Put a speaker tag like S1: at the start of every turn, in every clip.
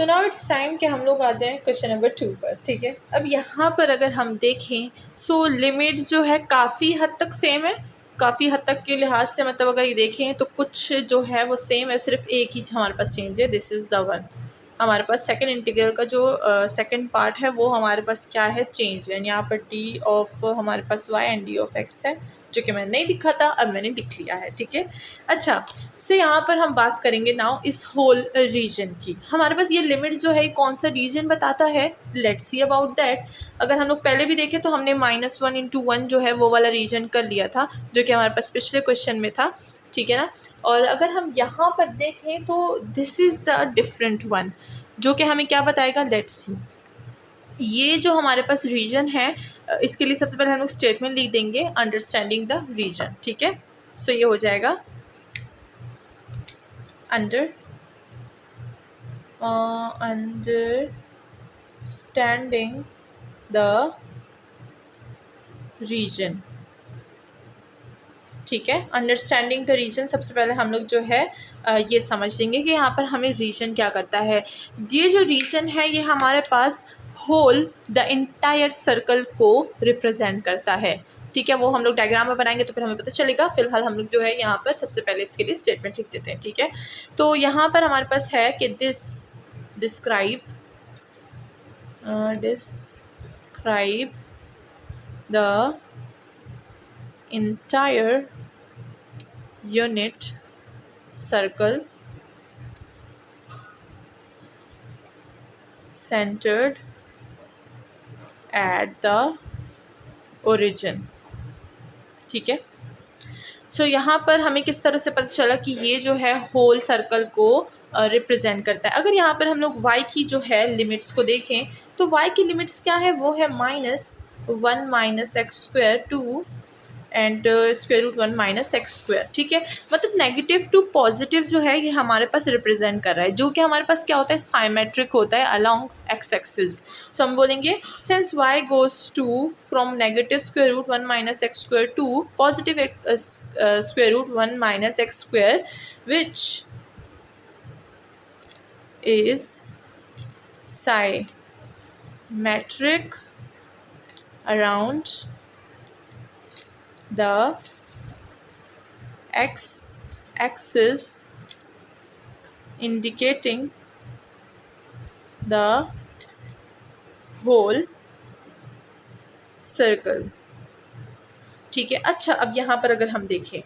S1: Now it's time कि हम लोग आ जाएं क्वेश्चन नंबर 2 पर, ठीक है। अब यहाँ पर अगर हम देखें सो लिमिट्स जो है काफ़ी हद तक सेम है, काफ़ी हद तक के लिहाज से, मतलब अगर ये देखें तो कुछ जो है वो सेम है, सिर्फ एक ही हमारे पास चेंज है, दिस इज़ द वन। हमारे पास सेकंड इंटीग्रल का जो सेकंड पार्ट है वो हमारे पास क्या है, चेंज है। यहाँ पर डी ऑफ हमारे पास Y and D of X है, जो कि मैंने नहीं लिखा था, अब मैंने लिख लिया है, ठीक है। अच्छा, से यहाँ पर हम बात करेंगे नाउ इस होल रीजन की। हमारे पास ये लिमिट जो है कौन सा रीजन बताता है, लेट्स सी अबाउट दैट। अगर हम लोग पहले भी देखें तो हमने -1 × 1 जो है वो वाला रीजन कर लिया था, जो कि हमारे पास पिछले क्वेश्चन में था, ठीक है ना। और अगर हम यहाँ पर देखें तो this is the different one, जो कि हमें क्या बताएगा, लेट्स सी। ये जो हमारे पास रीजन है, इसके लिए सबसे पहले हम लोग स्टेटमेंट लिख देंगे, अंडरस्टैंडिंग द रीजन, ठीक है। सो ये हो जाएगा understanding the region, ठीक है। अंडरस्टैंडिंग द रीजन, सबसे पहले हम लोग जो है ये समझ लेंगे कि यहाँ पर हमें रीजन क्या करता है। ये जो रीजन है ये हमारे पास होल द इंटायर सर्कल को रिप्रेजेंट करता है, ठीक है। वो हम लोग डायग्राम में बनाएंगे तो फिर हमें पता चलेगा। फिलहाल हम लोग जो है यहाँ पर सबसे पहले इसके लिए स्टेटमेंट लिख देते हैं, ठीक है। तो यहाँ पर हमारे पास है कि describe the entire unit circle centered at the origin, ठीक है। सो यहाँ पर हमें किस तरह से पता चला कि ये जो है होल सर्कल को रिप्रेजेंट करता है। अगर यहाँ पर हम लोग y की जो है लिमिट्स को देखें तो y की लिमिट्स क्या है, वो है -1 - x² 2 एंड √1 - x², ठीक है। मतलब नेगेटिव टू पॉजिटिव जो है ये हमारे पास रिप्रेजेंट कर रहा है, जो कि हमारे पास क्या होता है, साइमेट्रिक होता है अलोंग एक्स एक्सिस। तो हम बोलेंगे since y goes to from negative √1 - x² to positive √1 - x², which is symmetric around the x-axis indicating the whole circle, ठीक है। अच्छा, अब यहाँ पर अगर हम देखें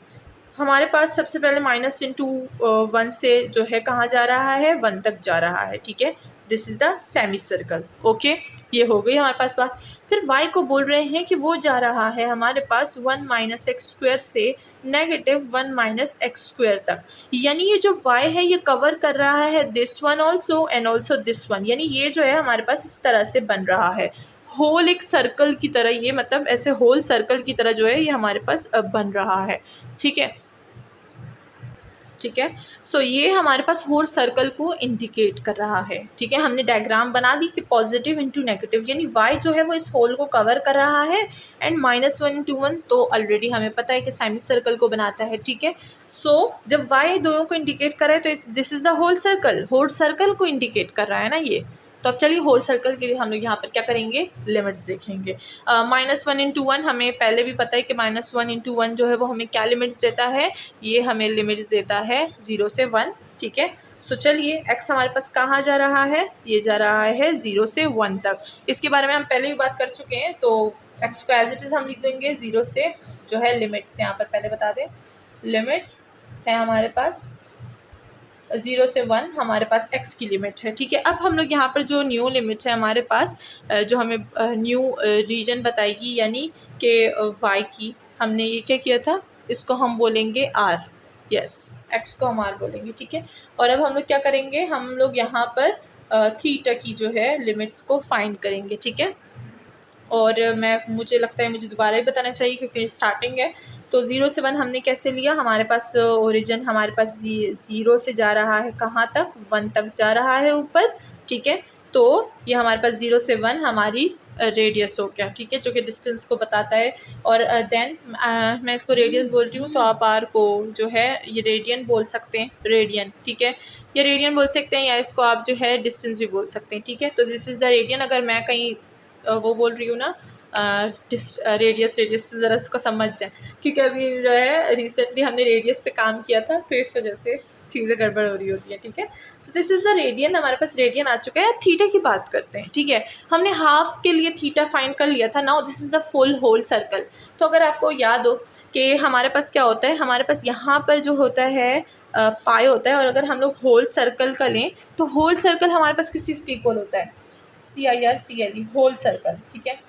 S1: हमारे पास सबसे पहले -1 से जो है कहाँ जा रहा है, 1 तक जा रहा है, ठीक है। This is the semi circle, okay. ये हो गई हमारे पास बात। फिर y को बोल रहे हैं कि वो जा रहा है हमारे पास 1 - x² से -1 - x² तक, यानी ये जो y है ये कवर कर रहा है this one also and also this one, यानी ये जो है हमारे पास इस तरह से बन रहा है होल एक सर्कल की तरह। ये मतलब ऐसे होल सर्कल की तरह जो है ये हमारे पास बन रहा है, ठीक है, ठीक है। सो ये हमारे पास होल सर्कल को इंडिकेट कर रहा है, ठीक है। हमने डायग्राम बना दी कि पॉजिटिव इंटू नेगेटिव, यानी y जो है वो इस होल को कवर कर रहा है, एंड -1 × 1 तो ऑलरेडी हमें पता है कि सेमी सर्कल को बनाता है, ठीक है। सो जब y दोनों को इंडिकेट कर रहा है तो this is the whole circle को इंडिकेट कर रहा है ना ये। तो अब चलिए होल सर्कल के लिए हम लोग यहाँ पर क्या करेंगे, लिमिट्स देखेंगे। -1 × 1 हमें पहले भी पता है कि -1 × 1 जो है वो हमें क्या लिमिट्स देता है, ये हमें लिमिट्स देता है 0 से 1, ठीक है। सो चलिए x हमारे पास कहाँ जा रहा है, ये जा रहा है 0 से 1 तक। इसके बारे में हम पहले भी बात कर चुके हैं, तो x को एज इट इज़ हम लिख देंगे 0 से जो है लिमिट्स, यहाँ पर पहले बता दें लिमिट्स है हमारे पास 0 से 1 हमारे पास x की लिमिट है, ठीक है। अब हम लोग यहाँ पर जो न्यू लिमिट है हमारे पास, जो हमें न्यू रीजन बताएगी, यानी कि y की, हमने ये क्या किया था, इसको हम बोलेंगे r, यस, x को हम r बोलेंगे, ठीक है। और अब हम लोग क्या करेंगे, हम लोग यहाँ पर थीटा की जो है लिमिट्स को फाइंड करेंगे, ठीक है। और मुझे लगता है मुझे दोबारा ही बताना चाहिए क्योंकि स्टार्टिंग है। तो 0 से 1 हमने कैसे लिया, हमारे पास ओरिजिन हमारे पास 0 से जा रहा है कहाँ तक, 1 तक जा रहा है ऊपर, ठीक है। तो ये हमारे पास 0 से 1 हमारी रेडियस हो गया, ठीक है, जो कि डिस्टेंस को बताता है। और देन मैं इसको रेडियस बोल रही हूँ, तो आप आर को जो है ये रेडियन बोल सकते हैं, रेडियन, ठीक है, ये रेडियन बोल सकते हैं, या इसको आप जो है डिस्टेंस भी बोल सकते हैं, ठीक है। तो दिस इज़ द रेडियन। अगर मैं कहीं वो बोल रही हूँ ना रेडियस तो ज़रा इसको समझ जाए, क्योंकि अभी जो है रिसेंटली हमने रेडियस पे काम किया था, तो इस वजह से चीज़ें गड़बड़ हो रही होती है, ठीक है। So this is the radian. हमारे पास रेडियन आ चुका है। थीटा की बात करते हैं, ठीक है। हमने हाफ के लिए थीटा फाइंड कर लिया था। Now this is the full whole circle. तो अगर आपको याद हो कि हमारे पास क्या होता है, हमारे पास यहाँ पर जो होता है पाई होता है, और अगर हम लोग होल सर्कल का लें तो होल सर्कल हमारे पास किस चीज़ के इक्वल होता है, CIRCLE, होल सर्कल, ठीक है।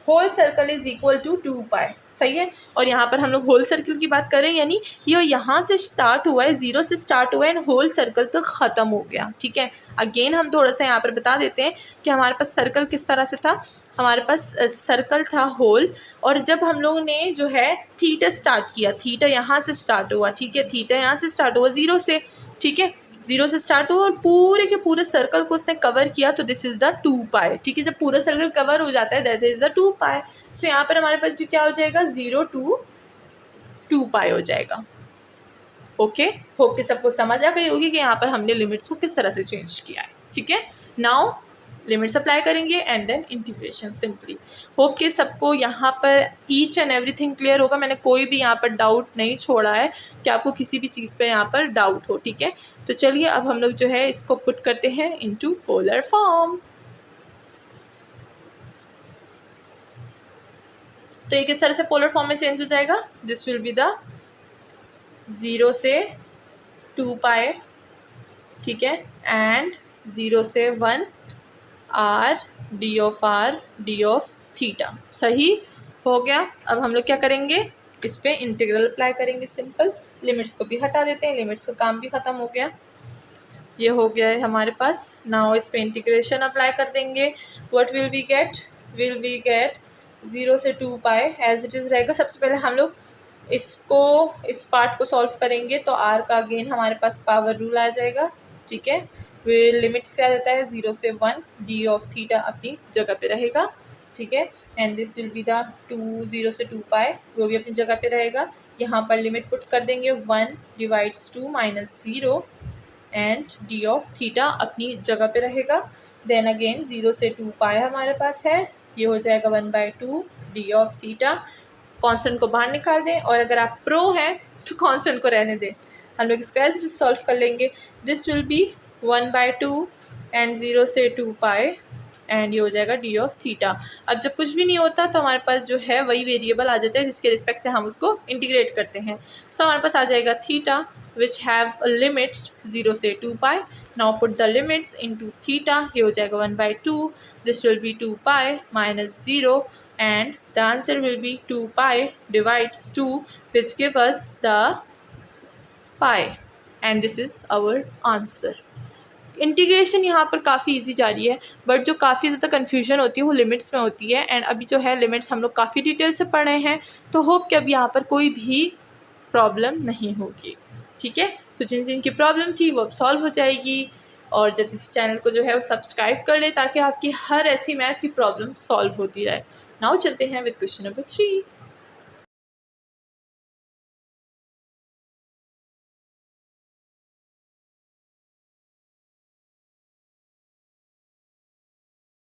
S1: Whole circle is equal to 2 pi, सही है। और यहाँ पर हम लोग होल सर्कल की बात कर रहे हैं, यानी ये यहाँ से स्टार्ट हुआ है, 0 से स्टार्ट हुआ है एंड होल सर्कल तक ख़त्म हो गया, ठीक है। अगेन हम थोड़ा सा यहाँ पर बता देते हैं कि हमारे पास सर्कल किस तरह से था। हमारे पास सर्कल था होल, और जब हम लोगों ने जो है थीटा स्टार्ट किया, थीटा यहाँ से स्टार्ट हुआ, ठीक है, थीटा यहाँ से स्टार्ट हुआ 0 से, ठीक है, 0 से स्टार्ट हुआ और पूरे के पूरे सर्कल को उसने कवर किया, तो दिस इज़ द 2 पाई, ठीक है। जब पूरा सर्कल कवर हो जाता है दैट इज़ द 2 पाई। सो यहाँ पर हमारे पास जो क्या हो जाएगा, 0 to 2 पाई हो जाएगा। ओके, होप कि सबको समझ आ गई होगी कि यहाँ पर हमने लिमिट्स को किस तरह से चेंज किया है, ठीक है। नाउ लिमिट्स अप्लाई करेंगे and then integration simply. Hope कि सबको यहाँ पर ईच एंड एवरीथिंग क्लियर होगा। मैंने कोई भी यहाँ पर डाउट नहीं छोड़ा है कि आपको किसी भी चीज़ पे यहाँ पर डाउट हो, ठीक है। तो चलिए अब हम लोग जो है इसको पुट करते हैं इनटू पोलर फॉर्म। तो ये किस तरह से पोलर फॉर्म में चेंज हो जाएगा, दिस विल बी द 0 से 2 पाई, ठीक है, एंड 0 से 1 आर डी ऑफ थीटा, सही हो गया। अब हम लोग क्या करेंगे, इस पर इंटीग्रल अप्लाई करेंगे सिंपल। लिमिट्स को भी हटा देते हैं, लिमिट्स का काम भी ख़त्म हो गया। ये हो गया है हमारे पास। नाउ इस पर इंटीग्रेशन अप्लाई कर देंगे। व्हाट विल वी गेट 0 से 2 पाई एज इट इज़ रहेगा। सबसे पहले हम लोग इसको, इस पार्ट को सॉल्व करेंगे, तो आर का अगेन हमारे पास पावर रूल आ जाएगा, ठीक है। लिमिट से आ जाता है 0 से 1, डी ऑफ थीटा अपनी जगह पे रहेगा, ठीक है। And this will be the 0 से 2 पाई, वो भी अपनी जगह पे रहेगा। यहाँ पर लिमिट पुट कर देंगे 1 divides 2 minus 0 and D of theta अपनी जगह पे रहेगा। देन अगेन 0 से 2 पाई हमारे पास है, ये हो जाएगा 1/2 डी ऑफ थीटा। कांस्टेंट को बाहर निकाल दें, और अगर आप प्रो हैं तो कांस्टेंट को रहने दें। हम लोग इसको एज इट इज सॉल्व कर लेंगे। दिस विल बी 1/2 एंड 0 से 2 पाई एंड ये हो जाएगा डी ऑफ थीटा। अब जब कुछ भी नहीं होता तो हमारे पास जो है वही वेरिएबल आ जाता है जिसके रिस्पेक्ट से हम उसको इंटीग्रेट करते हैं। सो हमारे पास आ जाएगा थीटा विच हैव लिमिट्स 0 से 2 pi. Now put the limits into theta, ये हो जाएगा 1/2, this will be 2 pi minus 0 and the answer will be 2 pi divides 2 which give us the pi and this is our answer। Integration यहाँ पर काफ़ी easy जा रही है, but जो काफ़ी ज़्यादा कन्फ्यूजन होती है वो लिमिट्स में होती है। एंड अभी जो है लिमिट्स हम लोग काफ़ी डिटेल से पढ़ रहे हैं, तो होप कि अब यहाँ पर कोई भी प्रॉब्लम नहीं होगी, ठीक है। तो जिन जिन की प्रॉब्लम थी वो अब सॉल्व हो जाएगी, और जब इस चैनल को जो है वो सब्सक्राइब कर ले ताकि आपकी हर ऐसी मैथ की प्रॉब्लम सॉल्व होती रहे। नाउ चलते हैं विद क्वेश्चन नंबर 3।